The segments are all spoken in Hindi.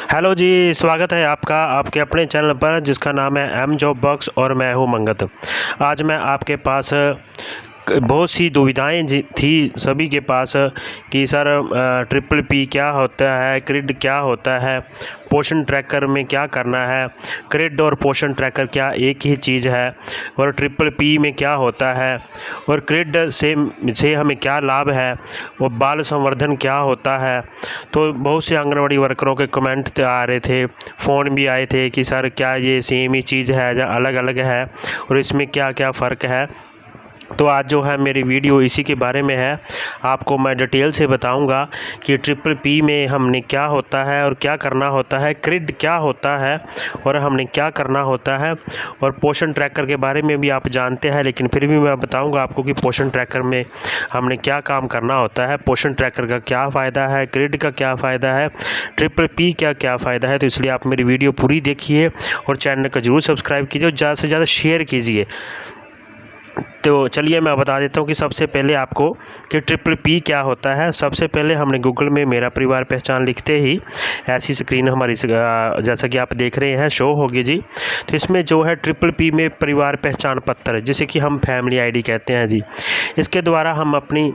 हेलो जी, स्वागत है आपका आपके अपने चैनल पर जिसका नाम है एम जॉब बॉक्स और मैं हूं मंगत। आज मैं आपके पास बहुत सी दुविधाएं थी सभी के पास कि सर ट्रिपल पी क्या होता है, क्रिड क्या होता है, पोषण ट्रैकर में क्या करना है, क्रिड और पोषण ट्रैकर क्या एक ही चीज़ है, और ट्रिपल पी में क्या होता है, और क्रिड से हमें क्या लाभ है, और बाल संवर्धन क्या होता है। तो बहुत से आंगनवाड़ी वर्करों के कमेंट आ रहे थे, फ़ोन भी आए थे कि सर क्या ये सेम ही चीज़ है या अलग अलग है और इसमें क्या क्या फ़र्क है। तो आज जो है मेरी वीडियो इसी के बारे में है। आपको मैं डिटेल से बताऊंगा कि ट्रिपल पी में हमने क्या होता है और क्या करना होता है, क्रिड क्या होता है और हमने क्या करना होता है, और पोषण ट्रैकर के बारे में भी आप जानते हैं, लेकिन फिर भी मैं बताऊंगा आपको कि पोषण ट्रैकर में हमने क्या काम करना होता है, पोषण ट्रैकर का क्या फ़ायदा है, क्रिड का क्या फ़ायदा है, ट्रिपल पी का क्या फ़ायदा है। तो इसलिए आप मेरी वीडियो पूरी देखिए और चैनल को ज़रूर सब्सक्राइब कीजिए और ज़्यादा से ज़्यादा शेयर कीजिए। तो चलिए मैं बता देता हूँ कि सबसे पहले आपको कि ट्रिपल पी क्या होता है। सबसे पहले हमने गूगल में मेरा परिवार पहचान लिखते ही ऐसी स्क्रीन हमारी जैसा कि आप देख रहे हैं शो होगी जी। तो इसमें जो है ट्रिपल पी में परिवार पहचान पत्र, जिसे कि हम फैमिली आईडी कहते हैं जी, इसके द्वारा हम अपनी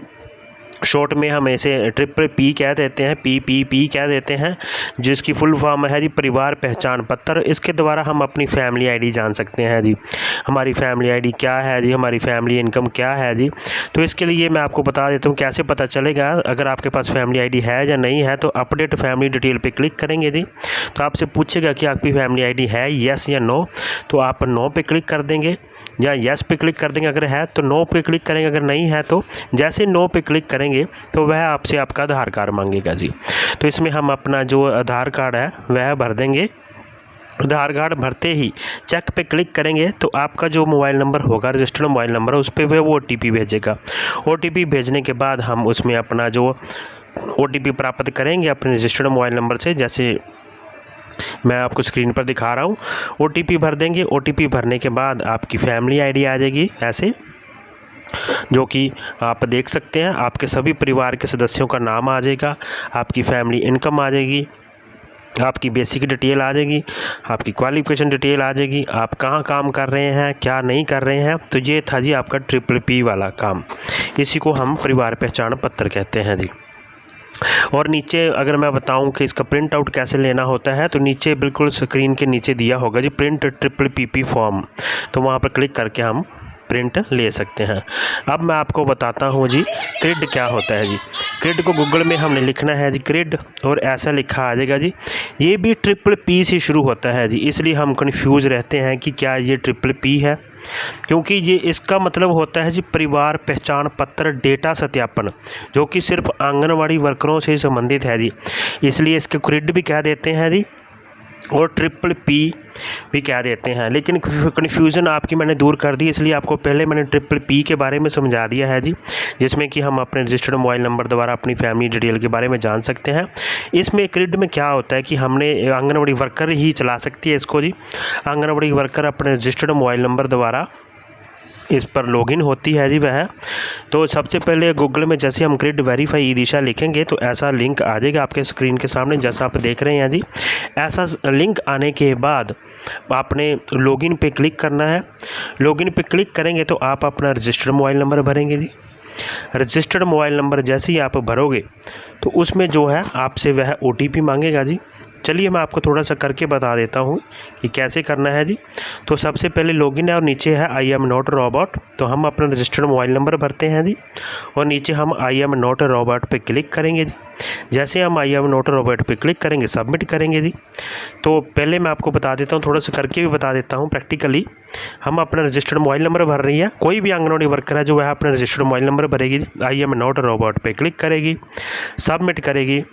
शॉर्ट में हम इसे ट्रिपल पी कह देते हैं, पी कह देते हैं, जिसकी फुल फॉर्म है जी परिवार पहचान पत्र। इसके द्वारा हम अपनी फैमिली आईडी जान सकते हैं जी, हमारी फैमिली आईडी क्या है जी, हमारी फैमिली इनकम क्या है जी। तो इसके लिए मैं आपको बता देता हूँ कैसे पता चलेगा अगर आपके पास फैमिली आईडी है या नहीं है। तो अपडेट फैमिली डिटेल पे क्लिक करेंगे जी, तो आपसे पूछेगा कि आपकी फैमिली आईडी है येस या नो, तो आप नो पे क्लिक कर देंगे या येस पे क्लिक कर देंगे अगर है, तो नो पे क्लिक करेंगे अगर नहीं है। तो जैसे नो पे क्लिक करेंगे तो वह आपसे आपका आधार कार्ड मांगेगा जी। तो इसमें हम अपना जो आधार कार्ड है वह भर देंगे। आधार कार्ड भरते ही चेक पे क्लिक करेंगे तो आपका जो मोबाइल नंबर होगा, रजिस्टर्ड मोबाइल नंबर, उस पर वह OTP भेजेगा। OTP भेजने के बाद हम उसमें अपना जो OTP प्राप्त करेंगे अपने रजिस्टर्ड मोबाइल नंबर से, जैसे मैं आपको स्क्रीन पर दिखा रहा हूँ। OTP भर देंगे। OTP भरने के बाद आपकी फैमिली आईडी आ जाएगी ऐसे, जो कि आप देख सकते हैं। आपके सभी परिवार के सदस्यों का नाम आ जाएगा, आपकी फैमिली इनकम आ जाएगी, आपकी बेसिक डिटेल आ जाएगी, आपकी क्वालिफिकेशन डिटेल आ जाएगी, आप कहाँ काम कर रहे हैं, क्या नहीं कर रहे हैं। तो ये था जी आपका ट्रिपल पी वाला काम, इसी को हम परिवार पहचान पत्र कहते हैं जी। और नीचे अगर मैं बताऊं कि इसका प्रिंट आउट कैसे लेना होता है, तो नीचे बिल्कुल स्क्रीन के नीचे दिया होगा जी प्रिंट ट्रिपल पी फॉर्म, तो वहाँ पर क्लिक करके हम प्रिंट ले सकते हैं। अब मैं आपको बताता हूँ जी क्रिड क्या होता है जी। क्रिड को गूगल में हमने लिखना है जी क्रिड, और ऐसा लिखा आ जाएगा जी। ये भी ट्रिपल पी से शुरू होता है जी, इसलिए हम कन्फ्यूज़ रहते हैं कि क्या ये ट्रिपल पी है, क्योंकि ये इसका मतलब होता है जी परिवार पहचान पत्र डेटा सत्यापन, जो कि सिर्फ आंगनवाड़ी वर्करों से संबंधित है जी, इसलिए इसके क्रिड भी कह देते हैं जी और ट्रिपल पी भी कह देते हैं। लेकिन कन्फ्यूज़न आपकी मैंने दूर कर दी, इसलिए आपको पहले मैंने ट्रिपल पी के बारे में समझा दिया है जी, जिसमें कि हम अपने रजिस्टर्ड मोबाइल नंबर द्वारा अपनी फैमिली डिटेल के बारे में जान सकते हैं। इसमें क्रिड में क्या होता है कि हमने आंगनवाड़ी वर्कर ही चला सकती है इसको जी। आंगनवाड़ी वर्कर अपने रजिस्टर्ड मोबाइल नंबर द्वारा इस पर लॉगिन होती है जी वह। तो सबसे पहले गूगल में जैसे हम क्रिड वेरीफाई ई दिशा लिखेंगे तो ऐसा लिंक आ जाएगा आपके स्क्रीन के सामने, जैसा आप देख रहे हैं जी। ऐसा लिंक आने के बाद आपने लॉगिन पे क्लिक करना है। लॉगिन पे क्लिक करेंगे तो आप अपना रजिस्टर्ड मोबाइल नंबर भरेंगे जी। रजिस्टर्ड मोबाइल नंबर जैसे ही आप भरोगे तो उसमें जो है आपसे वह OTP मांगेगा जी। चलिए मैं आपको थोड़ा सा करके बता देता हूँ कि कैसे करना है जी। तो सबसे पहले लॉगिन है और नीचे है आई एम नॉट रोबोट, तो हम अपना रजिस्टर्ड मोबाइल नंबर भरते हैं जी, और नीचे हम आई एम नॉट रोबोट पे क्लिक करेंगे जी। जैसे हम आई एम नॉट रोबोट पे क्लिक करेंगे सबमिट करेंगे जी। तो पहले मैं आपको बता देता हूँ, थोड़ा सा करके भी बता देता हूँ प्रैक्टिकली। हम अपना रजिस्टर्ड मोबाइल नंबर भर रही है, कोई भी आंगनवाड़ी वर्कर है जो वह अपना रजिस्टर्ड मोबाइल नंबर भरेगी, आई एम नॉट रोबोट पे क्लिक करेगी, सबमिट करेगी,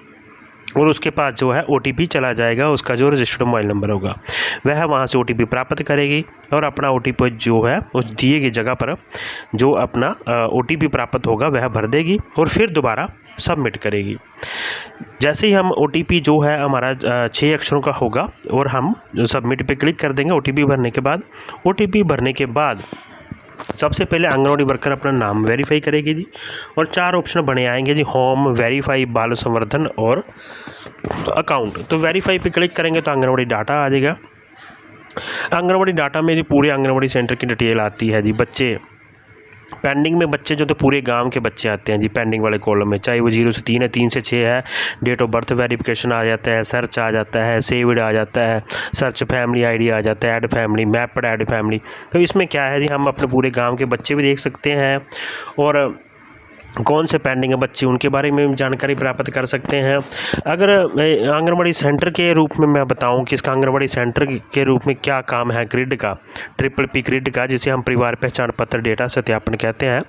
और उसके पास जो है OTP चला जाएगा, उसका जो रजिस्टर्ड मोबाइल नंबर होगा वह वहाँ से OTP प्राप्त करेगी, और अपना OTP जो है उस दिए गई जगह पर जो अपना OTP प्राप्त होगा वह भर देगी और फिर दोबारा सबमिट करेगी। जैसे ही हम OTP जो है हमारा 6 अक्षरों का होगा और हम सबमिट पे क्लिक कर देंगे OTP भरने के बाद। OTP भरने के बाद सबसे पहले आंगनवाड़ी वर्कर अपना नाम वेरीफाई करेगी जी, और 4 ऑप्शन बने आएंगे जी, होम, वेरीफाई, बाल संवर्धन और अकाउंट। तो वेरीफाई पे क्लिक करेंगे तो आंगनवाड़ी डाटा आ जाएगा। आंगनवाड़ी डाटा में जी पूरे आंगनवाड़ी सेंटर की डिटेल आती है जी। बच्चे पेंडिंग में बच्चे जो तो पूरे गांव के बच्चे आते हैं जी पेंडिंग वाले कॉलम में, चाहे वो 0 से 3 है, 3 से 6 है, डेट ऑफ बर्थ वेरिफिकेशन आ जाता है, सर्च आ जाता है, सेव्ड आ जाता है, सर्च फैमिली आईडी आ जाता है, add family, mapped add family. तो इसमें क्या है जी, हम अपने पूरे गांव के बच्चे भी देख सकते हैं और कौन से पेंडिंग है बच्चे उनके बारे में जानकारी प्राप्त कर सकते हैं। अगर आंगनबाड़ी सेंटर के रूप में मैं बताऊं कि इसका आंगनबाड़ी सेंटर के रूप में क्या काम है, ग्रिड का, PPP ग्रिड का, जिसे हम परिवार पहचान पत्र डेटा सत्यापन कहते हैं।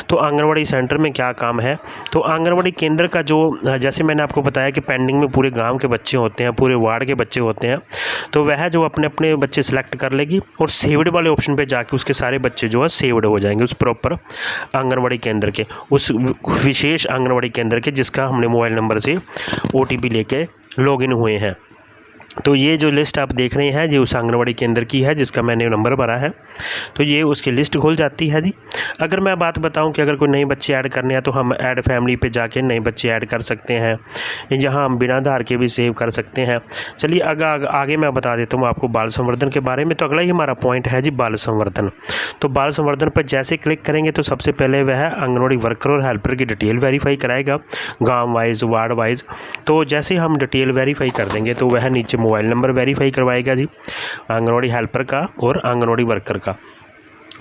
तो आंगनबाड़ी सेंटर में क्या काम है, तो आंगनबाड़ी केंद्र का जो, जैसे मैंने आपको बताया कि पेंडिंग में पूरे गाँव के बच्चे होते हैं, पूरे वार्ड के बच्चे होते हैं, तो वह जो अपने अपने बच्चे सेलेक्ट कर लेगी और सेव्ड वाले ऑप्शन पर जाके उसके सारे बच्चे जो है सेव्ड हो जाएंगे उस प्रॉपर आंगनबाड़ी केंद्र के, उस विशेष आंगनवाड़ी केंद्र के जिसका हमने मोबाइल नंबर से OTP लेके लॉगिन हुए हैं। तो ये जो लिस्ट आप देख रहे हैं ये उस आंगनवाड़ी केंद्र की है जिसका मैंने नंबर भरा है, तो ये उसकी लिस्ट खुल जाती है जी। अगर मैं बात बताऊं कि अगर कोई नए बच्चे ऐड करने हैं तो हम ऐड फैमिली पे जाके नए बच्चे ऐड कर सकते हैं, यहाँ हम बिना आधार के भी सेव कर सकते हैं। चलिए आगे मैं बता देता हूँ आपको बाल संवर्धन के बारे में। तो अगला ही हमारा पॉइंट है जी बाल संवर्धन। तो बाल संवर्धन पर जैसे क्लिक करेंगे तो सबसे पहले वह आंगनवाड़ी वर्कर और हेल्पर की डिटेल वेरीफाई कराएगा, गाँव वाइज, वार्ड वाइज। तो जैसे हम डिटेल वेरीफाई कर देंगे तो वह नीचे मोबाइल नंबर वेरीफाई करवाएगा जी आंगनवाड़ी हेल्पर का और आंगनवाड़ी वर्कर का।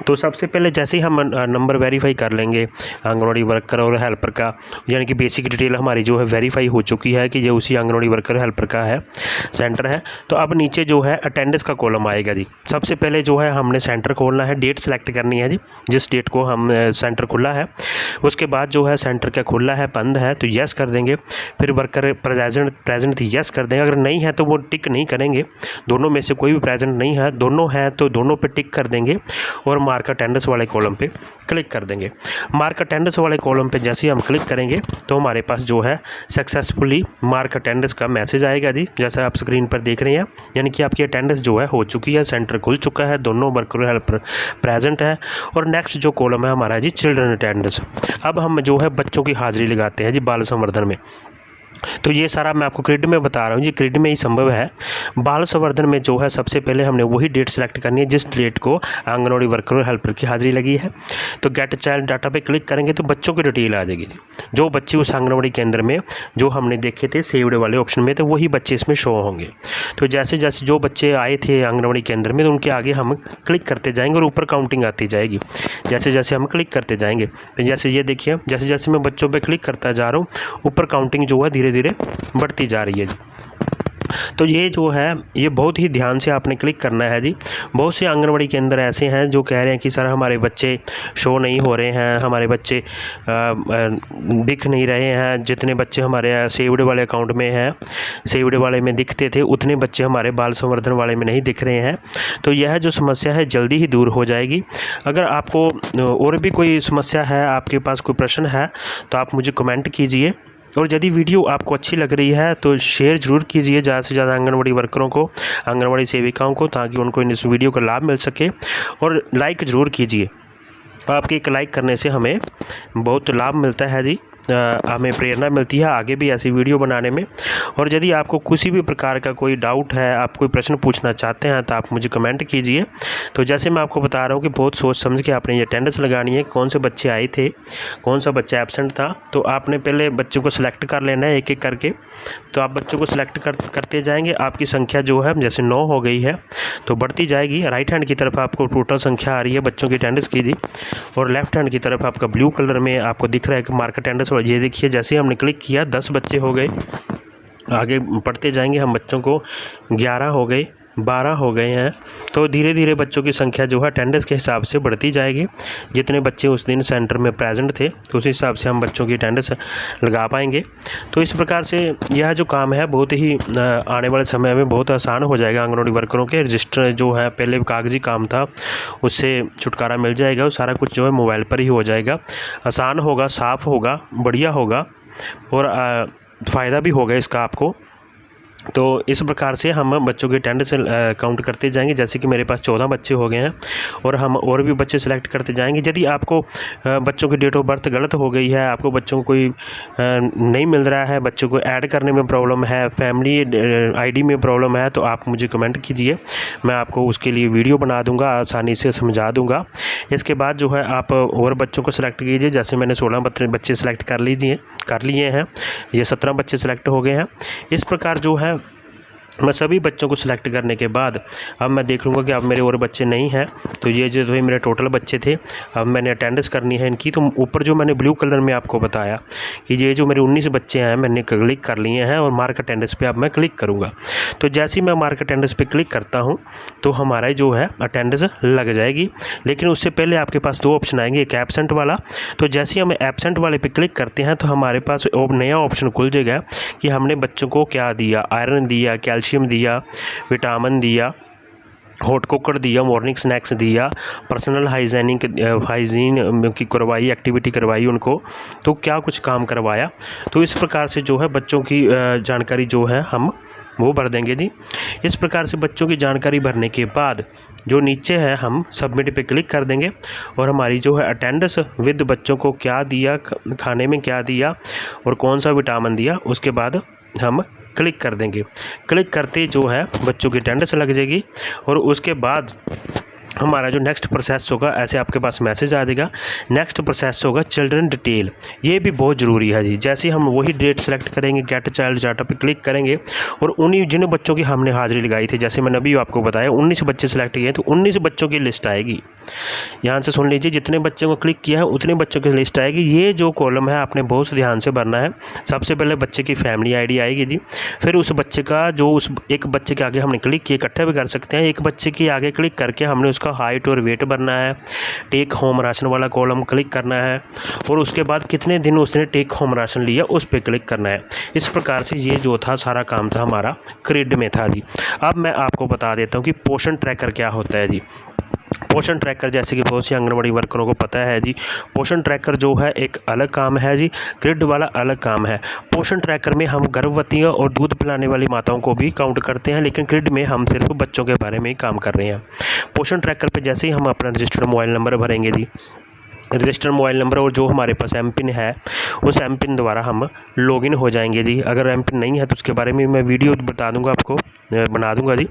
तो सबसे पहले जैसे ही हम नंबर वेरीफाई कर लेंगे आंगनवाड़ी वर्कर और हेल्पर का, यानी कि बेसिक डिटेल हमारी जो है वेरीफाई हो चुकी है कि ये उसी आंगनवाड़ी वर्कर हेल्पर का है, सेंटर है। तो अब नीचे जो है अटेंडेंस का कॉलम आएगा जी। सबसे पहले जो है हमने सेंटर खोलना है, डेट सेलेक्ट करनी है जी, जिस डेट को हम सेंटर खुला है। उसके बाद जो है सेंटर क्या खुला है, बंद है, तो यस कर देंगे। फिर वर्कर प्रेजेंट थी, यस कर देंगे। अगर नहीं है तो वो टिक नहीं करेंगे, दोनों में से कोई भी प्रेजेंट नहीं है, दोनों है तो दोनों पे टिक कर देंगे और मार्क अटेंडेंस वाले कॉलम पे क्लिक कर देंगे। मार्क अटेंडेंस वाले कॉलम पे जैसे ही हम क्लिक करेंगे तो हमारे पास जो है सक्सेसफुली मार्क अटेंडेंस का मैसेज आएगा जी, जैसा आप स्क्रीन पर देख रहे हैं। यानी कि आपकी अटेंडेंस जो है हो चुकी है, सेंटर खुल चुका है, दोनों वर्कर हेल्पर प्रेजेंट है। और नेक्स्ट जो कॉलम है हमारा जी चिल्ड्रन अटेंडेंस। अब हम जो है बच्चों की हाजिरी लगाते हैं जी बाल संवर्धन में। तो ये सारा मैं आपको ग्रिड में बता रहा हूँ जी, ग्रिड में ही संभव है। बाल संवर्धन में जो है सबसे पहले हमने वही डेट सेलेक्ट करनी है जिस डेट को आंगनवाड़ी वर्कर और हेल्पर की हाजिरी लगी है। तो गेट चाइल्ड डाटा पे क्लिक करेंगे तो बच्चों की डिटेल आ जाएगी जी, जो बच्चे उस आंगनवाड़ी केंद्र में जो हमने देखे थे सेव्ड वाले ऑप्शन में, तो वही बच्चे इसमें शो होंगे। तो जैसे जैसे जो बच्चे आए थे आंगनवाड़ी केंद्र में तो उनके आगे हम क्लिक करते जाएंगे और ऊपर काउंटिंग आती जाएगी जैसे जैसे हम क्लिक करते जाएंगे। तो जैसे ये देखिए, जैसे जैसे मैं बच्चों पे क्लिक करता जा रहा हूँ ऊपर काउंटिंग जो है धीरे धीरे बढ़ती जा रही है जी। तो ये जो है ये बहुत ही ध्यान से आपने क्लिक करना है जी। बहुत से आंगनवाड़ी केंद्र ऐसे हैं जो कह रहे हैं कि सर हमारे बच्चे शो नहीं हो रहे हैं, हमारे बच्चे दिख नहीं रहे हैं, जितने बच्चे हमारे सेव्ड वाले अकाउंट में हैं, सेव्ड वाले में दिखते थे उतने बच्चे हमारे बाल संवर्धन वाले में नहीं दिख रहे हैं। तो यह जो समस्या है जल्दी ही दूर हो जाएगी। अगर आपको और भी कोई समस्या है, आपके पास कोई प्रश्न है तो आप मुझे कमेंट कीजिए, और यदि वीडियो आपको अच्छी लग रही है तो शेयर ज़रूर कीजिए ज़्यादा से ज़्यादा आंगनवाड़ी वर्करों को, आंगनवाड़ी सेविकाओं को, ताकि उनको इस वीडियो का लाभ मिल सके। और लाइक ज़रूर कीजिए, आपके एक लाइक करने से हमें बहुत लाभ मिलता है जी, हमें प्रेरणा मिलती है आगे भी ऐसी वीडियो बनाने में। और यदि आपको किसी भी प्रकार का कोई डाउट है, आप कोई प्रश्न पूछना चाहते हैं तो आप मुझे कमेंट कीजिए। तो जैसे मैं आपको बता रहा हूँ कि बहुत सोच समझ के आपने ये अटेंडेंस लगानी है, कौन से बच्चे आए थे, कौन सा बच्चा एब्सेंट था। तो आपने पहले बच्चों को सिलेक्ट कर लेना है एक एक करके। तो आप बच्चों को सिलेक्ट करते जाएंगे, आपकी संख्या जो है जैसे 9 हो गई है तो बढ़ती जाएगी। राइट हैंड की तरफ आपको टोटल संख्या आ रही है बच्चों की अटेंडेंस की जी, और लेफ्ट हैंड की तरफ आपका ब्लू कलर में आपको दिख रहा है कि मार्क अटेंडेंस। ये देखिए जैसे हमने क्लिक किया 10 बच्चे हो गए, आगे पढ़ते जाएंगे हम, बच्चों को 11 हो गए, 12 हो गए हैं। तो धीरे धीरे बच्चों की संख्या जो है अटेंडेंस के हिसाब से बढ़ती जाएगी। जितने बच्चे उस दिन सेंटर में प्रेजेंट थे तो उस हिसाब से हम बच्चों की अटेंडेंस लगा पाएंगे। तो इस प्रकार से यह जो काम है बहुत ही आने वाले समय में बहुत आसान हो जाएगा आंगनवाड़ी वर्करों के। रजिस्टर जो है पहले कागजी काम था उससे छुटकारा मिल जाएगा, और सारा कुछ जो है मोबाइल पर ही हो जाएगा। आसान होगा, साफ़ होगा, बढ़िया होगा और फ़ायदा भी होगा इसका आपको। तो इस प्रकार से हम बच्चों की अटेंडेंस काउंट करते जाएंगे। जैसे कि मेरे पास 14 बच्चे हो गए हैं और हम और भी बच्चे सेलेक्ट करते जाएंगे। यदि आपको बच्चों की डेट ऑफ बर्थ गलत हो गई है, आपको बच्चों को कोई नहीं मिल रहा है, बच्चों को ऐड करने में प्रॉब्लम है, फैमिली आईडी में प्रॉब्लम है, तो आप मुझे कमेंट कीजिए, मैं आपको उसके लिए वीडियो बना दूँगा, आसानी से समझा दूँगा। इसके बाद जो है आप और बच्चों को सिलेक्ट कीजिए। जैसे मैंने 16 बच्चे सेलेक्ट कर लिए हैं, ये 17 बच्चे सेलेक्ट हो गए हैं। इस प्रकार जो है मैं सभी बच्चों को सिलेक्ट करने के बाद अब मैं देख लूँगा कि अब मेरे और बच्चे नहीं हैं, तो ये जो थे मेरे टोटल बच्चे थे। अब मैंने अटेंडेंस करनी है इनकी, तो ऊपर जो मैंने ब्लू कलर में आपको बताया कि ये जो मेरे 19 बच्चे हैं मैंने क्लिक कर लिए हैं और मार्क अटेंडेंस पे अब मैं क्लिक करूँगा। तो जैसे ही मैं मार्क अटेंडेंस पे क्लिक करता हूँ तो हमारा जो है अटेंडेंस लग जाएगी। लेकिन उससे पहले आपके पास 2 ऑप्शन आएंगे, एक एब्सेंट वाला। तो जैसे ही हम एब्सेंट वाले पे क्लिक करते हैं तो हमारे पास नया ऑप्शन खुल जाएगा कि हमने बच्चों को क्या दिया, आयरन दिया, कैल्शियम दिया, विटामिन दिया, हॉट कुकर दिया, मॉर्निंग स्नैक्स दिया, पर्सनल हाइजीन की करवाई, एक्टिविटी करवाई उनको, तो क्या कुछ काम करवाया। तो इस प्रकार से जो है बच्चों की जानकारी जो है हम वो भर देंगे जी। इस प्रकार से बच्चों की जानकारी भरने के बाद जो नीचे है हम सबमिट पे क्लिक कर देंगे और हमारी जो है अटेंडेंस विद बच्चों को क्या दिया, खाने में क्या दिया और कौन सा विटामिन दिया, उसके बाद हम क्लिक कर देंगे। क्लिक करते जो है बच्चों की अटेंडेंस लग जाएगी और उसके बाद हमारा जो नेक्स्ट प्रोसेस होगा, ऐसे आपके पास मैसेज आ जाएगा, नेक्स्ट प्रोसेस होगा चिल्ड्रन डिटेल। ये भी बहुत ज़रूरी है जी। जैसे हम वही डेट सेलेक्ट करेंगे, गेट चाइल्ड डाटा पे क्लिक करेंगे और उन्हीं जिन बच्चों की हमने हाज़िरी लगाई थी, जैसे मैंने अभी आपको बताया 19 बच्चे सेलेक्ट किए, तो 19 बच्चों की लिस्ट आएगी। यहाँ से सुन लीजिए, जितने बच्चों को क्लिक किया है उतने बच्चों की लिस्ट आएगी। ये जो कॉलम है आपने बहुत से ध्यान से भरना है। सबसे पहले बच्चे की फैमिली ID आएगी जी, फिर उस बच्चे का जो उस एक बच्चे के आगे हमने क्लिक किए, इकट्ठे भी कर सकते हैं, एक बच्चे के आगे क्लिक करके हमने उसका हाइट और वेट भरना है। टेक होम राशन वाला कॉलम क्लिक करना है और उसके बाद कितने दिन उसने टेक होम राशन लिया उस पर क्लिक करना है। इस प्रकार से ये जो था सारा काम था हमारा क्रिड में था जी। अब मैं आपको बता देता हूँ कि पोषण ट्रैकर क्या होता है जी। पोषण ट्रैकर जैसे कि बहुत सी आंगनवाड़ी वर्करों को पता है जी, पोषण ट्रैकर जो है एक अलग काम है जी, ग्रिड वाला अलग काम है। पोषण ट्रैकर में हम गर्भवतियों और दूध पिलाने वाली माताओं को भी काउंट करते हैं, लेकिन ग्रिड में हम सिर्फ बच्चों के बारे में ही काम कर रहे हैं। पोषण ट्रैकर पे जैसे ही हम अपना रजिस्टर्ड मोबाइल नंबर भरेंगे जी, रजिस्टर्ड मोबाइल नंबर और जो हमारे पास एमपिन है उस एमपिन द्वारा हम लॉगिन हो जाएंगे जी। अगर एमपिन नहीं है तो उसके बारे में मैं वीडियो बता दूंगा, आपको बना दूंगा जी।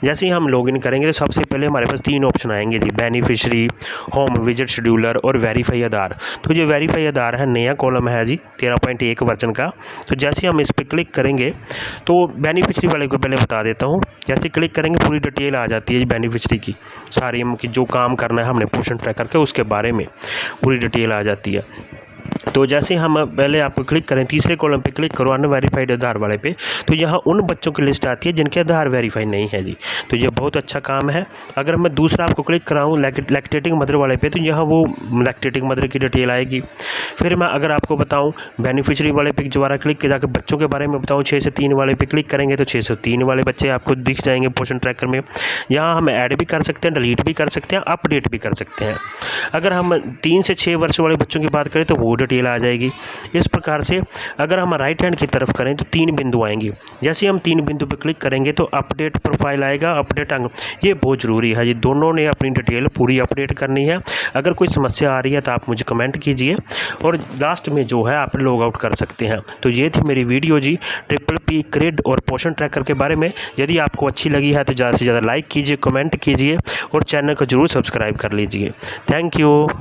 जैसे ही हम लॉगिन करेंगे तो सबसे पहले हमारे पास 3 ऑप्शन आएंगे जी, बेनिफिशरी, होम विजिट शेड्यूलर और वेरीफाई आधार। तो ये वेरीफाई आधार है, नया कॉलम है जी 13.1 वर्जन का। तो जैसे ही हम इस पर क्लिक करेंगे तो बेनिफिशरी वाले को पहले बता देता हूँ। जैसे क्लिक करेंगे पूरी डिटेल आ जाती है जी बेनिफिशरी की, सारी की जो काम करना है हमने पोषण ट्रैकर के उसके बारे में पूरी डिटेल आ जाती है। तो जैसे हम पहले आपको क्लिक करें, तीसरे कॉलम पे क्लिक करो अनवेरीफाइड आधार वाले पे, तो यहाँ उन बच्चों की लिस्ट आती है जिनके आधार वेरीफाई नहीं है जी। तो ये बहुत अच्छा काम है। अगर मैं दूसरा आपको क्लिक कराऊँ लैक्टेटिंग मदर वाले पे, तो यहाँ वो लैक्टेटिंग मदर की डिटेल आएगी। फिर मैं अगर आपको बताऊँ बेनिफिशरी वाले पे दोबारा क्लिक के जाकर बच्चों के बारे में बताऊँ, 6 से 3 वाले पे क्लिक करेंगे तो 6 से 3 वाले बच्चे आपको दिख जाएंगे पोषण ट्रैकर में। यहाँ हम ऐड भी कर सकते हैं, डिलीट भी कर सकते हैं, अपडेट भी कर सकते हैं। अगर हम 3 से 6 वर्ष वाले बच्चों की बात करें तो वो डिटेल आ जाएगी। इस प्रकार से अगर हम राइट हैंड की तरफ करें तो 3 बिंदु आएंगे। जैसे हम 3 बिंदु पर क्लिक करेंगे तो अपडेट प्रोफाइल आएगा, अपडेट अंग, ये बहुत ज़रूरी है। ये दोनों ने अपनी डिटेल पूरी अपडेट करनी है। अगर कोई समस्या आ रही है तो आप मुझे कमेंट कीजिए और लास्ट में जो है आप लॉग आउट कर सकते हैं। तो ये थी मेरी वीडियो जी PPP क्रिड और पोषण ट्रैकर के बारे में। यदि आपको अच्छी लगी है तो ज़्यादा से ज़्यादा लाइक कीजिए, कमेंट कीजिए और चैनल को जरूर सब्सक्राइब कर लीजिए। Thank you.